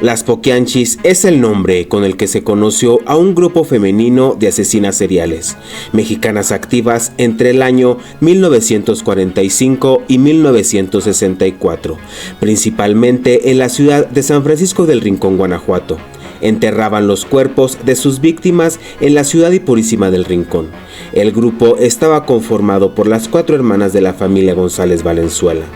Las Poquianchis es el nombre con el que se conoció a un grupo femenino de asesinas seriales, mexicanas activas entre el año 1945 y 1964, principalmente en la ciudad de San Francisco del Rincón, Guanajuato. Enterraban los cuerpos de sus víctimas en la ciudad y Purísima del Rincón. El grupo estaba conformado por las 4 hermanas de la familia González Valenzuela.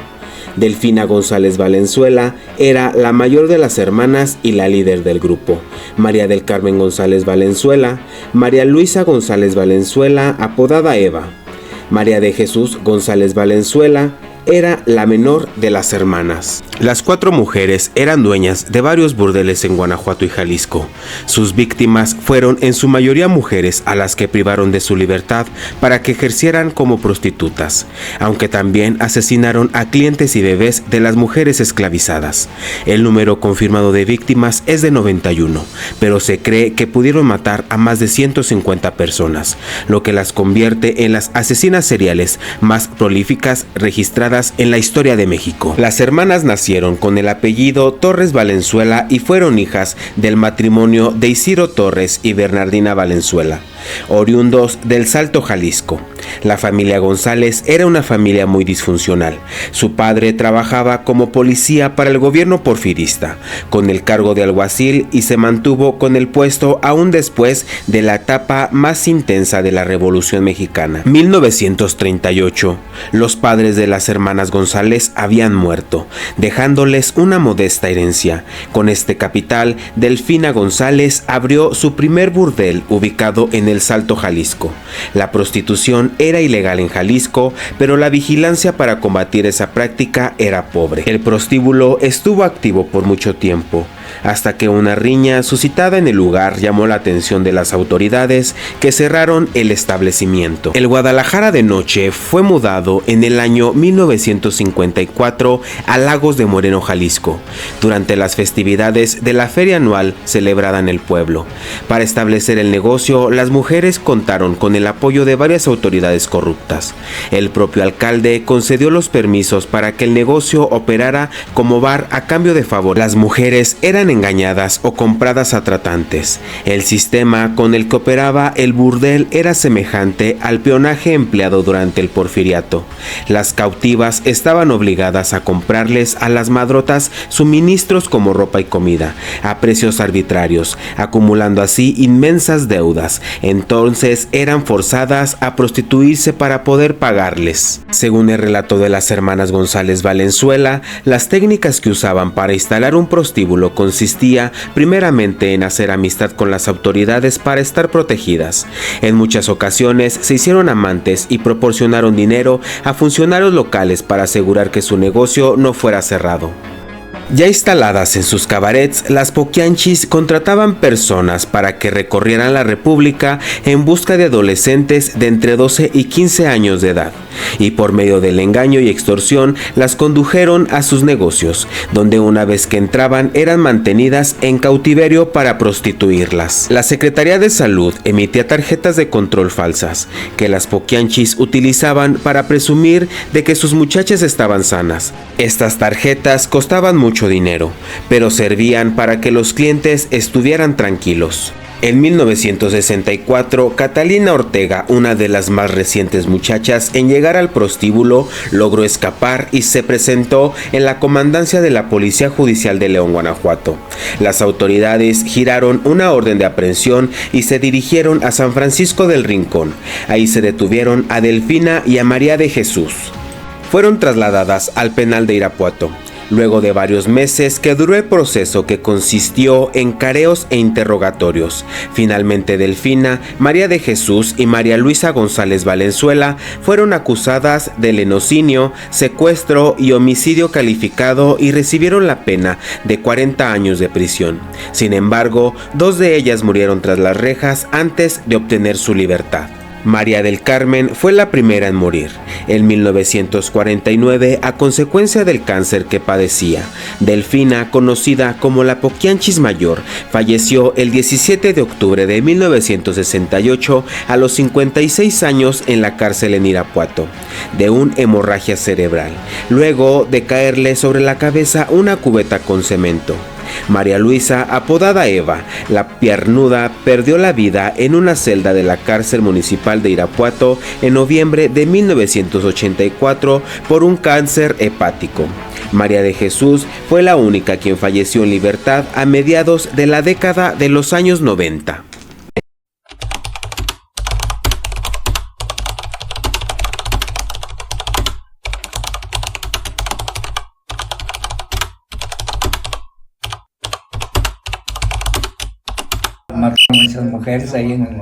Delfina González Valenzuela era la mayor de las hermanas y la líder del grupo. María del Carmen González Valenzuela, María Luisa González Valenzuela, apodada Eva. María de Jesús González Valenzuela era la menor de las hermanas. Las 4 mujeres eran dueñas de varios burdeles en Guanajuato y Jalisco. Sus víctimas fueron en su mayoría mujeres a las que privaron de su libertad para que ejercieran como prostitutas, aunque también asesinaron a clientes y bebés de las mujeres esclavizadas. El número confirmado de víctimas es de 91, pero se cree que pudieron matar a más de 150 personas, lo que las convierte en las asesinas seriales más prolíficas registradas en la historia de México. Las hermanas nacieron con el apellido Torres Valenzuela y fueron hijas del matrimonio de Isidro Torres y Bernardina Valenzuela, oriundos del Salto, Jalisco. La familia González era una familia muy disfuncional. Su padre trabajaba como policía para el gobierno porfirista, con el cargo de alguacil, y se mantuvo con el puesto aún después de la etapa más intensa de la Revolución Mexicana. 1938. Los padres de las hermanas González habían muerto, dejándoles una modesta herencia. Con este capital, Delfina González abrió su primer burdel ubicado en el Salto, Jalisco. La prostitución era ilegal en Jalisco, pero la vigilancia para combatir esa práctica era pobre. El prostíbulo estuvo activo por mucho tiempo, hasta que una riña suscitada en el lugar llamó la atención de las autoridades, que cerraron el establecimiento. El Guadalajara de noche fue mudado en el año 1954 a Lagos de Moreno, Jalisco, durante las festividades de la feria anual celebrada en el pueblo. Para establecer el negocio, las mujeres contaron con el apoyo de varias autoridades corruptas. El propio alcalde concedió los permisos para que el negocio operara como bar a cambio de favor. Las mujeres eran engañadas o compradas a tratantes. El sistema con el que operaba el burdel era semejante al peonaje empleado durante el porfiriato. Las cautivas estaban obligadas a comprarles a las madrotas suministros como ropa y comida, a precios arbitrarios, acumulando así inmensas deudas. Entonces eran forzadas a prostituirse para poder pagarles. Según el relato de las hermanas González Valenzuela, las técnicas que usaban para instalar un prostíbulo consistía primeramente en hacer amistad con las autoridades para estar protegidas. En muchas ocasiones se hicieron amantes y proporcionaron dinero a funcionarios locales para asegurar que su negocio no fuera cerrado. Ya instaladas en sus cabarets, las Poquianchis contrataban personas para que recorrieran la República en busca de adolescentes de entre 12 y 15 años de edad, y por medio del engaño y extorsión las condujeron a sus negocios, donde una vez que entraban eran mantenidas en cautiverio para prostituirlas. La Secretaría de Salud emitía tarjetas de control falsas, que las Poquianchis utilizaban para presumir de que sus muchachas estaban sanas. Estas tarjetas costaban mucho dinero, pero servían para que los clientes estuvieran tranquilos. En 1964, Catalina Ortega, una de las más recientes muchachas en llegar al prostíbulo, logró escapar y se presentó en la comandancia de la Policía Judicial de León, Guanajuato. Las autoridades giraron una orden de aprehensión y se dirigieron a San Francisco del Rincón. Ahí se detuvieron a Delfina y a María de Jesús. Fueron trasladadas al penal de Irapuato. Luego de varios meses que duró el proceso, que consistió en careos e interrogatorios, finalmente Delfina, María de Jesús y María Luisa González Valenzuela fueron acusadas de lenocinio, secuestro y homicidio calificado y recibieron la pena de 40 años de prisión. Sin embargo, 2 de ellas murieron tras las rejas antes de obtener su libertad. María del Carmen fue la primera en morir, en 1949, a consecuencia del cáncer que padecía. Delfina, conocida como la Poquianchis Mayor, falleció el 17 de octubre de 1968 a los 56 años en la cárcel en Irapuato, de una hemorragia cerebral, luego de caerle sobre la cabeza una cubeta con cemento. María Luisa, apodada Eva, la piernuda, perdió la vida en una celda de la cárcel municipal de Irapuato en noviembre de 1984 por un cáncer hepático. María de Jesús fue la única quien falleció en libertad a mediados de la década de los años 90. Mataron muchas mujeres ahí en el...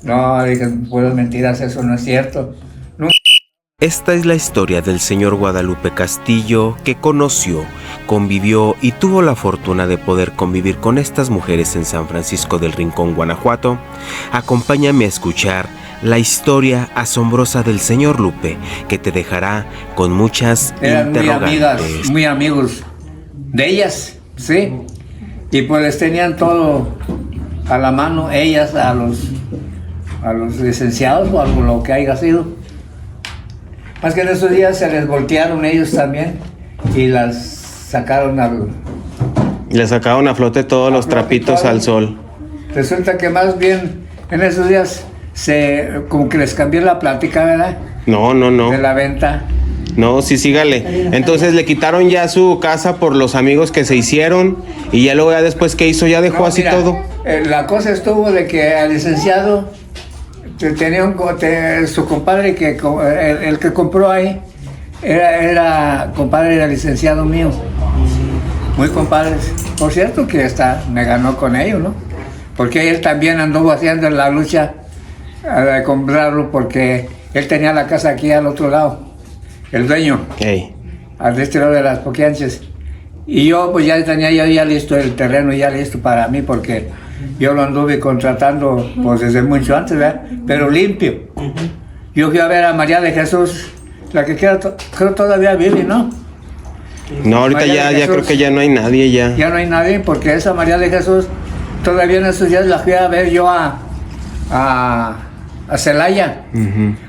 No, digan puras mentiras, eso no es cierto. No. Esta es la historia del señor Guadalupe Castillo, que conoció, convivió y tuvo la fortuna de poder convivir con estas mujeres en San Francisco del Rincón, Guanajuato. Acompáñame a escuchar la historia asombrosa del señor Lupe, que te dejará con muchas interrogantes. Muy amigas, muy amigos de ellas, ¿sí? Y pues les tenían todo a la mano, ellas a los licenciados o algo lo que haya sido. Más que en esos días se les voltearon ellos también y las sacaron al... Le sacaron a flote todos los trapitos al sol. Resulta que más bien en esos días como que les cambió la plática, ¿verdad? No. De la venta. No, sí, sígale. Entonces le quitaron ya su casa por los amigos que se hicieron y ya luego ya después que hizo ya dejó así mira, todo. La cosa estuvo de que al licenciado tenía su compadre que el que compró ahí era compadre del licenciado mío. Muy compadres. Por cierto que me ganó con ellos, ¿no? Porque él también anduvo haciendo la lucha de comprarlo porque él tenía la casa aquí al otro lado, el dueño, al este lado de las Poquianches. Y yo pues ya tenía ya listo el terreno, ya listo para mí, porque yo lo anduve contratando pues desde mucho antes, ¿verdad? Pero limpio. Yo fui a ver a María de Jesús, la que creo todavía vive, ¿no? No, ahorita ya creo que ya no hay nadie ya. Ya no hay nadie, porque esa María de Jesús, todavía en esos días la fui a ver yo a Celaya.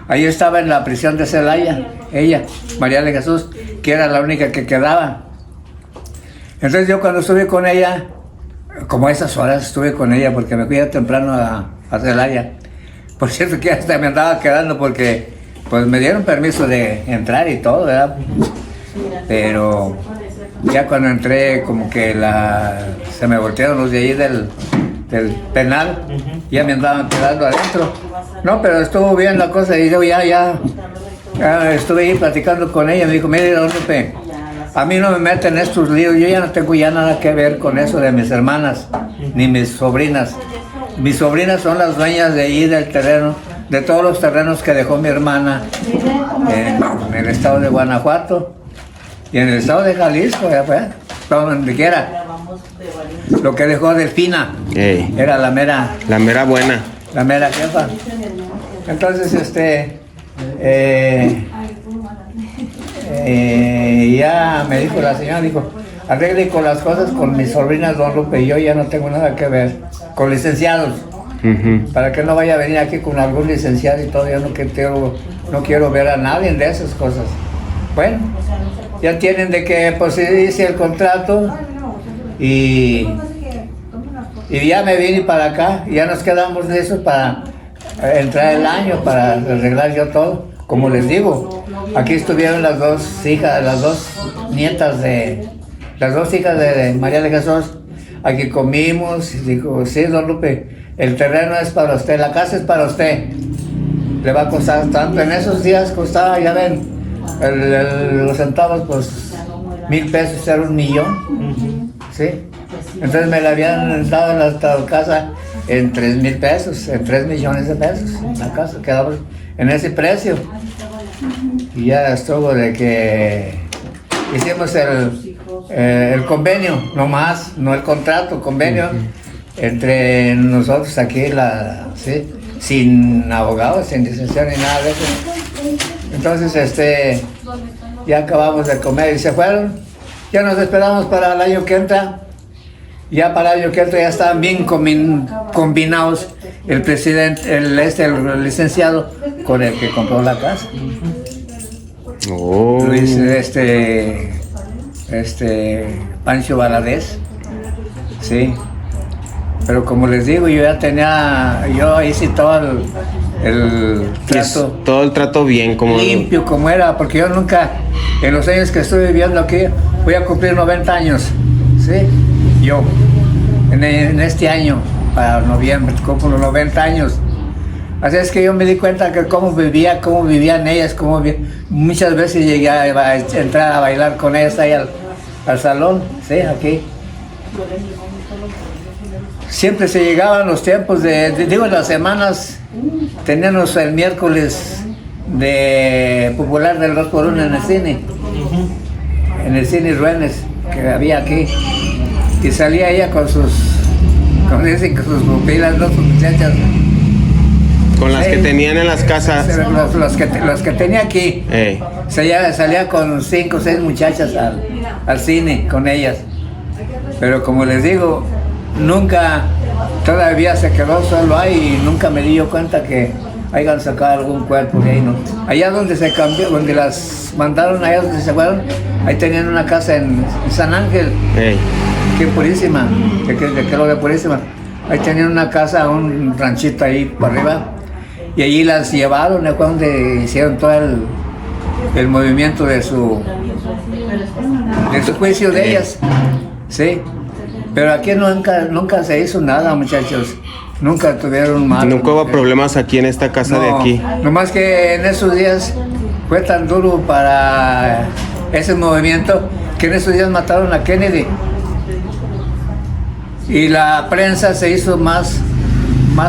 Ahí estaba en la prisión de Celaya, ella, María de Jesús, que era la única que quedaba. Entonces yo cuando estuve con ella, como a esas horas estuve con ella, porque me fui temprano a Celaya. Por cierto que hasta me andaba quedando porque pues me dieron permiso de entrar y todo, ¿verdad? Pero ya cuando entré como que se me voltearon los de ahí del penal, ya me andaban quedando adentro. No, pero estuvo bien la cosa y yo ya estuve ahí platicando con ella. Me dijo, mire, don Lupe, a mí no me meten estos líos, yo ya no tengo ya nada que ver con eso de mis hermanas, ni mis sobrinas. Mis sobrinas son las dueñas de ahí del terreno, de todos los terrenos que dejó mi hermana en el estado de Guanajuato y en el estado de Jalisco, donde quiera. Lo que dejó Delfina era la mera buena. La mera jefa. Entonces, ya me dijo la señora, arregle con las cosas con mis sobrinas, don Lupe, y yo ya no tengo nada que ver con licenciados. Para que no vaya a venir aquí con algún licenciado y todo, yo no quiero ver a nadie de esas cosas. Bueno, ya tienen de que pues se dice el contrato y ya me vine para acá, ya nos quedamos de eso para entrar el año, para arreglar yo todo. Como les digo, aquí estuvieron las dos hijas de María de Jesús. Aquí comimos y dijo, sí, don Lupe, el terreno es para usted, la casa es para usted. Le va a costar tanto. En esos días costaba, ya ven, los centavos, pues, 1,000 pesos era 1,000,000. ¿Sí? Entonces me la habían dado en la casa en 3,000 pesos, en 3 millones de pesos. La casa quedaba en ese precio. Y ya estuvo de que hicimos el convenio, no más, no el contrato, convenio entre nosotros aquí, ¿sí? Sin abogados, sin licenciado ni nada de eso. Entonces, ya acabamos de comer y se fueron. Ya nos esperamos para el año que entra. Ya para el año que entra ya estaban bien combinados el presidente, el licenciado con el que compró la casa. Oh. Luis, Pancho Valadez. Sí. Pero como les digo, yo hice todo el trato. Todo el trato bien, como limpio, como era, porque yo nunca, en los años que estoy viviendo aquí, voy a cumplir 90 años, ¿sí? Yo, en este año, para noviembre, cumplo los 90 años. Así es que yo me di cuenta que cómo vivían ellas, muchas veces llegué a entrar a bailar con ellas ahí al salón, ¿sí? Aquí. Siempre se llegaban los tiempos las semanas, teníamos el miércoles de popular del 2x1 en el cine, en el cine Ruenes, que había aquí, y salía ella con sus pupilas, sus muchachas. Con las que tenían en las casas. Las que tenía aquí. Salía con 5 o 6 muchachas al cine con ellas. Pero como les digo, nunca, todavía se quedó solo ahí y nunca me di yo cuenta que hayan sacado algún cuerpo de ahí, ¿no? Allá donde se cambió, donde las mandaron, allá donde se fueron, ahí tenían una casa en San Ángel, que es Purísima, que lo de Purísima. Ahí tenían una casa, un ranchito ahí por arriba, y allí las llevaron, fue donde hicieron todo el movimiento de su juicio de ellas, ¿sí? Pero aquí nunca se hizo nada, muchachos. Nunca tuvieron mal. Nunca hubo problemas aquí en esta casa de aquí. Nomás que en esos días fue tan duro para ese movimiento que en esos días mataron a Kennedy. Y la prensa se hizo más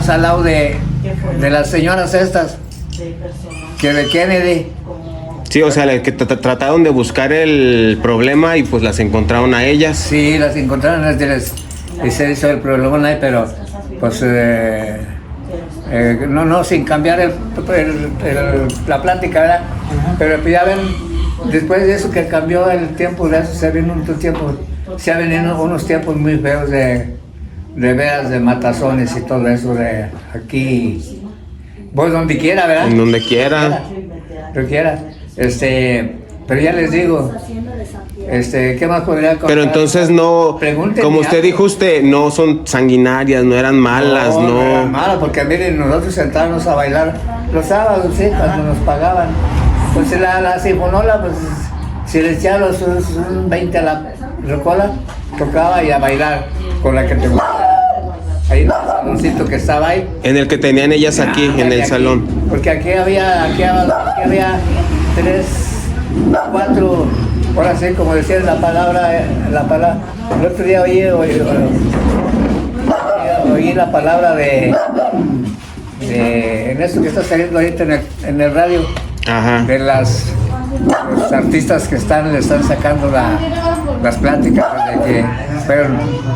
al lado de las señoras estas que de Kennedy. Sí, o sea, que trataron de buscar el problema y pues las encontraron a ellas. Sí, las encontraron, y se hizo el problema ahí, pero pues no sin cambiar la plática, ¿verdad? Pero ya ven, después de eso que cambió el tiempo, de eso se vino se han venido unos tiempos muy feos de veras, de matazones y todo eso de aquí, pues donde quiera, ¿verdad? En donde quiera. Donde quiera. Pero ya les digo, ¿qué más podría contar? Pero entonces no, Pregúntenme como usted dijo, no son sanguinarias, no eran malas, no. No eran malas, porque miren, nosotros sentábamos a bailar los sábados, ¿sí? Cuando nos pagaban. Pues la sinfonola, pues si le echaba los 20 a la rocola, tocaba y a bailar con la que te gustaba. Ahí en el saloncito que estaba ahí. En el que tenían ellas aquí, en el salón. Porque aquí había 3, 4, ahora sí, como decían la palabra, el otro día oí la palabra de en eso que está saliendo ahorita en el radio. Ajá. De los artistas que le están sacando las pláticas de que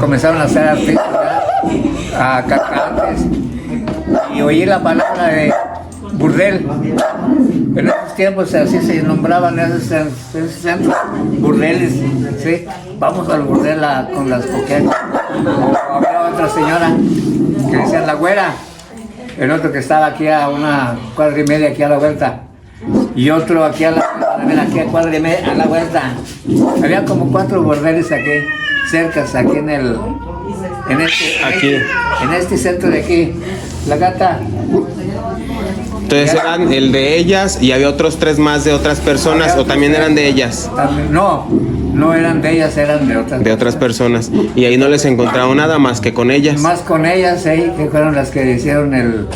comenzaron a ser artistas, a cantantes, y oí la palabra de burdel. En esos tiempos así se nombraban esos centros, burdeles, ¿sí? Vamos al burdel con las coquetas. O había otra señora que decía la güera, el otro que estaba aquí a una cuadra y media aquí a la vuelta, y otro aquí a cuadra y media a la vuelta. Había como 4 burdeles aquí, cercas, aquí en este centro de aquí, la gata. Entonces eran el de ellas y había otros 3 más de otras personas, o también eran de ellas. No eran de ellas, eran de otras personas. Y ahí no les encontraron nada más que con ellas. Más con ellas, que fueron las que hicieron el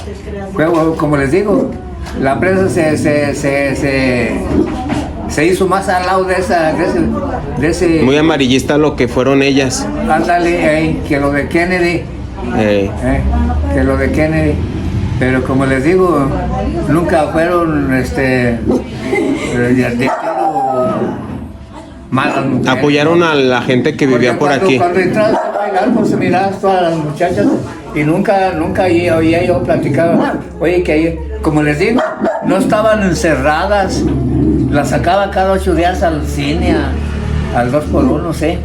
juego. Como les digo, la prensa se hizo más al lado de ese muy amarillista lo que fueron ellas. Ándale, que lo de Kennedy. Que lo de Kennedy. Pero como les digo, nunca fueron malas mujeres. Apoyaron a la gente que vivía por aquí. Cuando entrabas a bailar, pues mirabas todas las muchachas y nunca oía yo platicar. Oye, que ahí, como les digo, no estaban encerradas. Las sacaba cada 8 días al cine, al 2x1, ¿sí?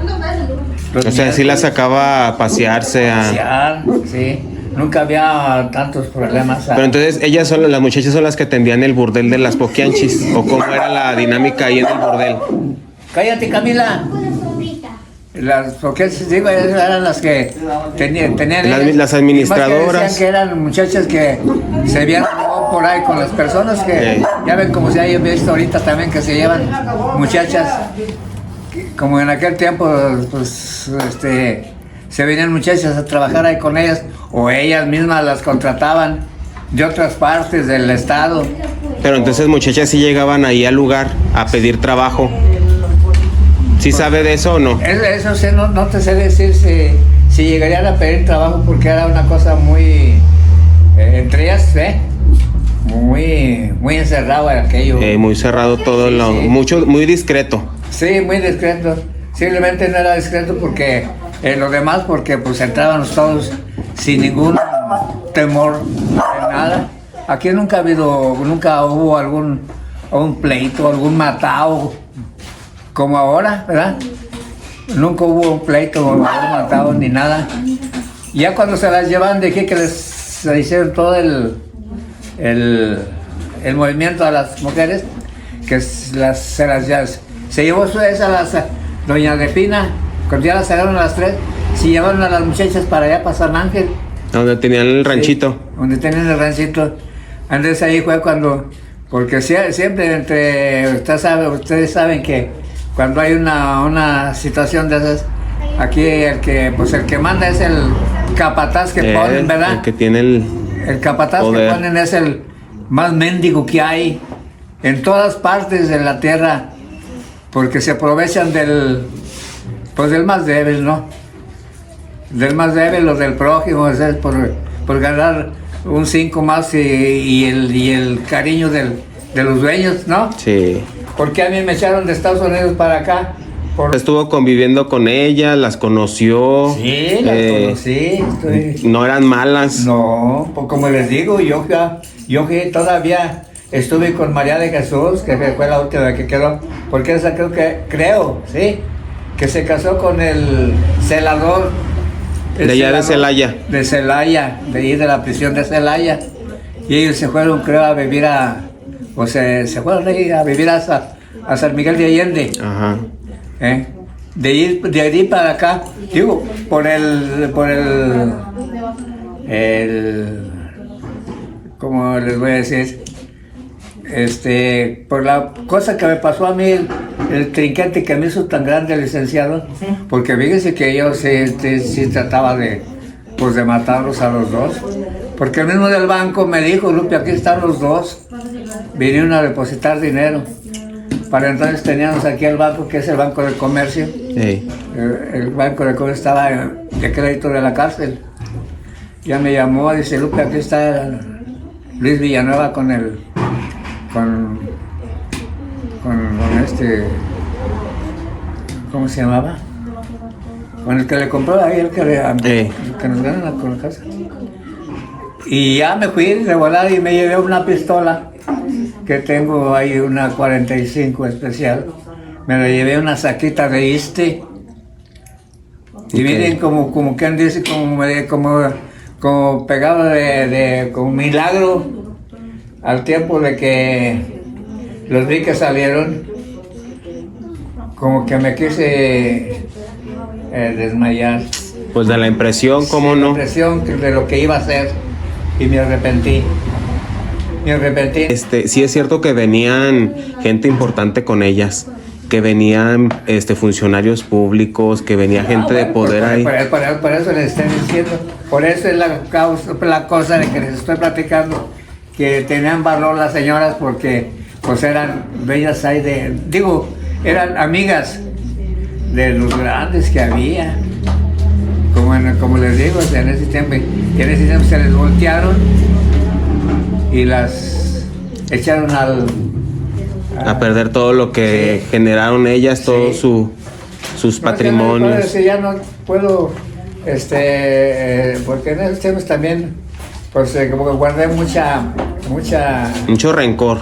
O sea, sí las sacaba a pasearse. Pasear, sí. Nunca había tantos problemas. Pero entonces las muchachas son las que atendían el burdel de las Poquianchis, o cómo era la dinámica ahí en el burdel. Cállate, Camila. porque digo, eran las que tenían las administradoras. Decían que eran muchachas que se habían robado por ahí con las personas que ya ven como se ha visto ahorita también que se llevan muchachas, como en aquel tiempo, pues se venían muchachas a trabajar ahí con ellas, o ellas mismas las contrataban de otras partes del estado. Pero entonces muchachas sí llegaban ahí al lugar a pedir trabajo. ¿Sí sabe de eso o no? Eso sí, no te sé decir si llegarían a pedir trabajo, porque era una cosa muy, entre ellas, muy encerrado aquello. Muy cerrado todo, sí. Muy discreto. Sí, muy discreto. Simplemente no era discreto porque lo demás, porque pues entraban todos sin ningún temor de nada. Aquí nunca hubo algún pleito, algún matado como ahora, ¿verdad? Nunca hubo un pleito o algún matado ni nada. Ya cuando se las llevan de aquí, que se hicieron todo el movimiento a las mujeres, que se llevó esa las doña Repina, cuando ya las sacaron a las 3, se llevaron a las muchachas para allá, para San Ángel. Donde tenían el ranchito. Sí, donde tenían el ranchito. Antes ahí fue cuando, porque siempre ustedes saben que cuando hay una situación de esas, aquí el que manda es el capataz que ponen, ¿verdad? El que tiene el capataz poder. Que ponen es el más mendigo que hay en todas partes de la tierra, porque se aprovechan del más débil, ¿no? Del más débil o del prójimo, es por ganar un 5 más y el cariño de los dueños, ¿no? Sí. Porque a mí me echaron de Estados Unidos para acá. Estuvo conviviendo con ella, las conoció. Sí, las conocí. No eran malas. No, pues como les digo, yo todavía estuve con María de Jesús, que fue la última que quedó, porque esa creo, ¿sí? Que se casó con el celador. De allá de Celaya. De Celaya, de ahí de la prisión de Celaya. Y ellos se fueron, creo, a vivir se fueron a vivir a San Miguel de Allende. Ajá. De ahí para acá, digo, por el ¿cómo les voy a decir? Por la cosa que me pasó a mí, el trinquete que me hizo tan grande el licenciado, porque fíjense que yo sí trataba de matarlos a los dos, porque el mismo del banco me dijo, Lupe, aquí están los dos, vinieron a depositar dinero. Para entonces teníamos aquí el banco, que es el Banco de Comercio. Sí. El Banco de Comercio estaba de crédito de la cárcel. Ya me llamó, dice, Lupe, aquí está Luis Villanueva con ¿cómo se llamaba? Con el que le compró ahí, el que nos ganan con la casa. Y ya me fui de volada y me llevé una pistola, que tengo ahí una 45 especial. Me la llevé una saquita de Iste. Y miren como quien dice, como pegado con milagro, al tiempo de que los vi que salieron, como que me quise desmayar. Pues de la impresión, ¿cómo no? La impresión de lo que iba a hacer, y me arrepentí. Sí es cierto que venían gente importante con ellas, que venían funcionarios públicos, que venía gente de poder ahí. Por eso les estoy diciendo, por eso es la cosa de que les estoy platicando, que tenían valor las señoras, porque pues eran bellas ahí eran amigas de los grandes que había, como les digo, en ese tiempo se les voltearon y las echaron a perder todo lo que generaron ellas, todos sus patrimonios. Ya no puedo, porque en esos tiempos también, pues como que guardé mucho rencor.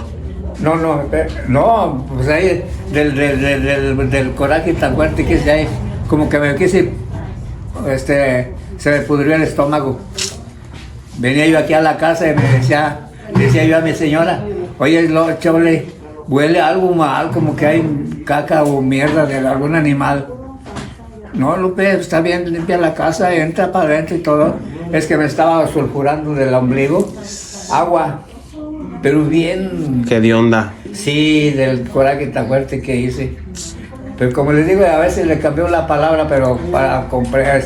No, pues ahí del coraje tan fuerte que hice ahí, como que me quise, se me pudrió el estómago. Venía yo aquí a la casa y decía yo a mi señora, oye, Chole, huele algo mal, como que hay caca o mierda de algún animal. No, Lupe, está bien limpia la casa, entra para adentro y todo. Es que me estaba sulfurando del ombligo agua, pero bien... ¿Qué de onda? Sí, del coraje tan fuerte que hice. Pero como les digo, a veces le cambió la palabra, pero para comprar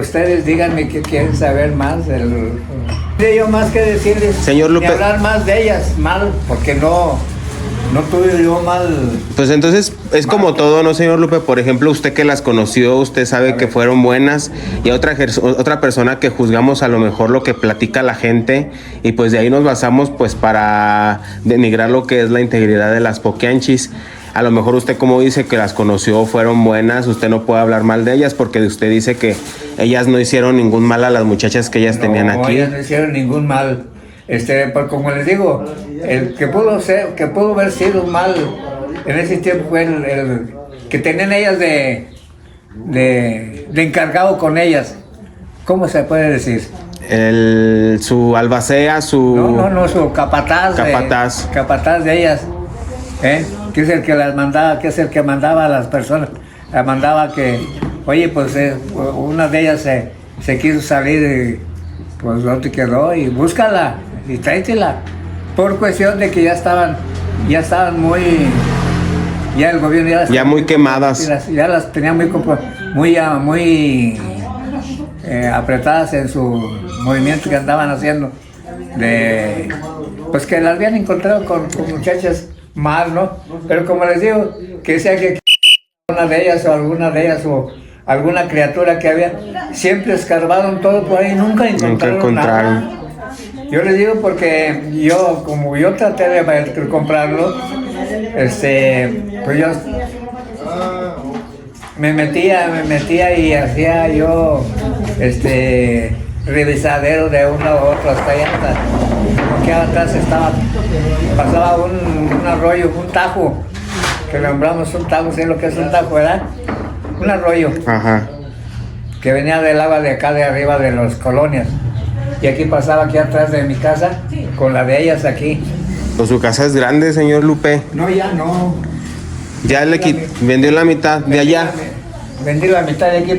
ustedes díganme que quieren saber más de yo más que decirles, señor Lupe, ni hablar más de ellas, mal, porque no tuve yo mal. Pues entonces es como todo, ¿no, señor Lupe? Por ejemplo, usted que las conoció, usted sabe que fueron buenas, y otra persona que juzgamos a lo mejor lo que platica la gente, y pues de ahí nos basamos pues para denigrar lo que es la integridad de las poquianchis. A lo mejor usted, como dice que las conoció, fueron buenas, usted no puede hablar mal de ellas porque usted dice que ellas no hicieron ningún mal a las muchachas que ellas tenían aquí. No, ellas no hicieron ningún mal. Pues como les digo, el que pudo haber sido mal en ese tiempo fue el que tenían ellas de encargado con ellas. ¿Cómo se puede decir? Su albacea, su... No, su capataz. Capataz de ellas. Que es el que las mandaba, que es el que mandaba a las personas. Las mandaba que, oye, pues una de ellas se quiso salir y pues no te quedó y búscala y tráetela. Por cuestión de que ya estaban muy, ya el gobierno ya muy quemadas. Ya las tenía muy apretadas en su movimiento que andaban haciendo. Pues que las habían encontrado con muchachas mal, ¿no? Pero como les digo, que sea que una de ellas o alguna de ellas o alguna criatura que había, siempre escarbaron todo por ahí, nunca encontraron nada. Yo les digo porque como yo traté de comprarlo, pues yo me metía y hacía yo revisadero de uno a otro hasta allá, aquí atrás pasaba un arroyo, un tajo, que nombramos un tajo, ¿sí lo que es un tajo, verdad? Un arroyo. Ajá. Que venía del agua de acá de arriba de las colonias. Y aquí pasaba aquí atrás de mi casa, con la de ellas aquí. Pues su casa es grande, señor Lupe. No, ya no. Ya vendió la mitad de allá. Vendí la mitad de aquí,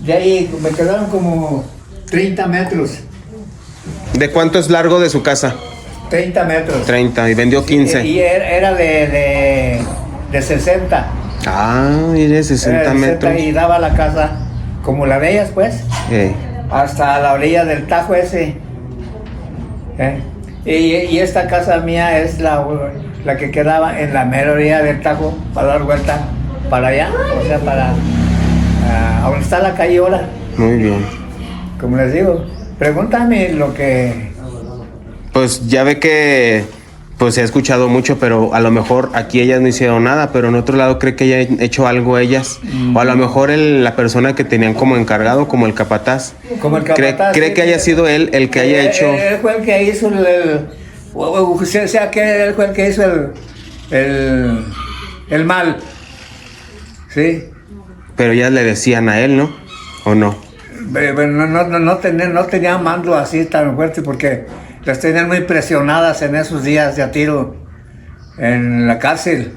de ahí me quedaron como 30 metros. ¿De cuánto es largo de su casa? 30 metros. 30, y vendió 15. Y era de 60. Ah, mire, 60 metros. Y daba la casa, como la de ellas, pues, hasta la orilla del Tajo ese. Y esta casa mía es la que quedaba en la mera orilla del Tajo, para dar vuelta para allá, o sea, para donde está la calle ahora. Muy bien. Como les digo, pregúntame lo que... Pues ya ve que pues se ha escuchado mucho, pero a lo mejor aquí ellas no hicieron nada, pero en otro lado cree que hayan hecho algo ellas. O a lo mejor la persona que tenían como encargado, como el capataz. Como el capataz. ¿Cree que haya sido él el que haya hecho? Él fue el que hizo o sea que él fue el que hizo el mal. Sí. Pero ellas le decían a él, ¿no? ¿O no? No tenía mando así tan fuerte porque las tenían muy presionadas en esos días de a tiro en la cárcel.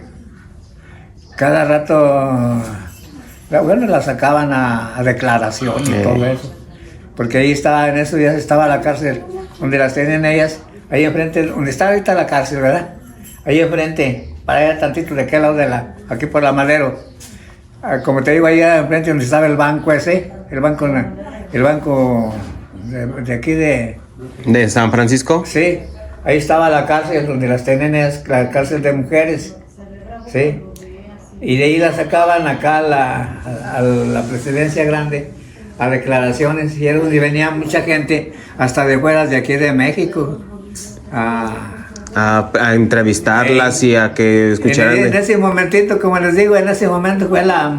Cada rato, bueno, las sacaban a declaración y todo eso. Porque ahí estaba, en esos días estaba la cárcel, donde las tenían ellas, ahí enfrente, donde está ahorita la cárcel, ¿verdad? Ahí enfrente, para allá tantito, de aquel lado aquí por la Madero. Como te digo, ahí enfrente donde estaba el banco ese, el banco de aquí ¿De San Francisco? Sí, ahí estaba la cárcel donde las tenían, la cárcel de mujeres, sí. Y de ahí las sacaban acá a la presidencia grande, a declaraciones, y era donde venía mucha gente, hasta de fuera de aquí de México, a entrevistarlas y a que escucharan. En ese momentito, como les digo, en ese momento fue la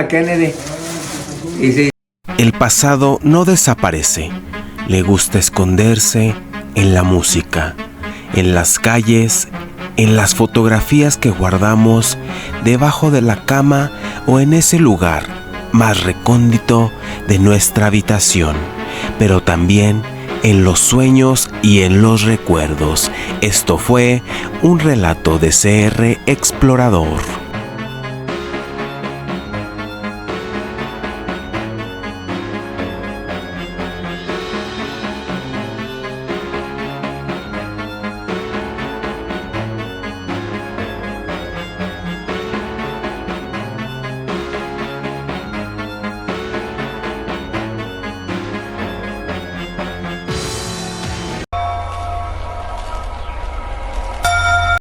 Kennedy. Y sí. El pasado no desaparece. Le gusta esconderse en la música, en las calles, en las fotografías que guardamos debajo de la cama o en ese lugar más recóndito de nuestra habitación, pero también en los sueños y en los recuerdos. Esto fue un relato de CR Explorador.